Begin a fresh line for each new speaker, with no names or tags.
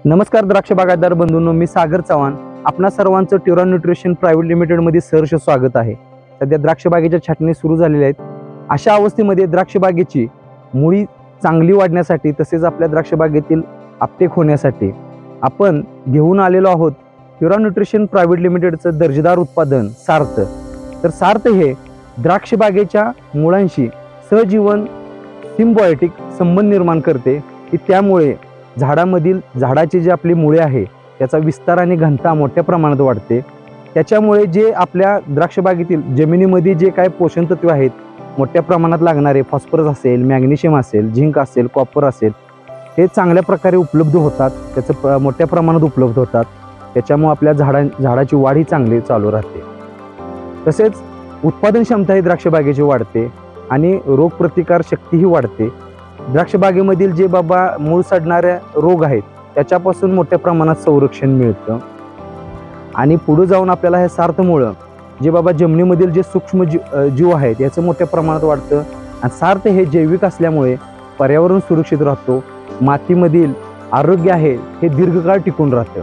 नमस्कार द्राक्ष बागायतदार बंधूंनो, मी सागर चव्हाण. आपणा सर्वांचं ट्युरा न्यूट्रिशन प्रायव्हेट लिमिटेडमध्ये सहर्ष स्वागत आहे. सध्या द्राक्ष बागेच्या छाटणी सुरू झालेल्या आहेत. अशा अवस्थेमध्ये द्राक्ष बागेची मुळी चांगली वाढण्यासाठी तसेच आपल्या द्राक्ष बागेतील आपटेक होण्यासाठी आपण घेऊन आलेलो आहोत ट्युरा न्यूट्रिशन प्रायव्हेट लिमिटेडचं दर्जेदार उत्पादन सार्थ. तर सार्थ हे द्राक्ष बागेच्या मुळांशी सहजीवन सिम्बायोटिक संबंध निर्माण करते की त्यामुळे झाडाची जी आपली मुळे आहे त्याचा विस्तार आणि घनता मोठ्या प्रमाणात वाढते. त्याच्यामुळे जे आपल्या द्राक्ष बागेतील जमिनीमध्ये जे काय पोषण तत्वे आहेत मोठ्या प्रमाणात लागणारे फॉस्फरस असेल, मॅग्नेशियम असेल, झिंक असेल, कॉपर असेल, हे चांगल्या प्रकारे उपलब्ध होतात. त्याचं मोठ्या प्रमाणात उपलब्ध होतात. त्याच्यामुळे आपल्या झाडाची वाढ ही चांगली चालू राहते. तसेच उत्पादन क्षमता ही द्राक्ष बागेची वाढते आणि रोगप्रतिकार शक्तीही वाढते. द्राक्ष बागेमधील जे मूळ सडणारे रोग आहेत त्याच्यापासून मोठ्या प्रमाणात संरक्षण मिळतं आणि पुढे जाऊन आपल्याला हे सार्थमुळं जे जमिनीमधील जे सूक्ष्म जीव आहेत याचं मोठ्या प्रमाणात वाढतं. आणि सार्थ हे जैविक असल्यामुळे पर्यावरण सुरक्षित राहतो. मातीमधील आरोग्य आहे हे दीर्घकाळ टिकून राहतं.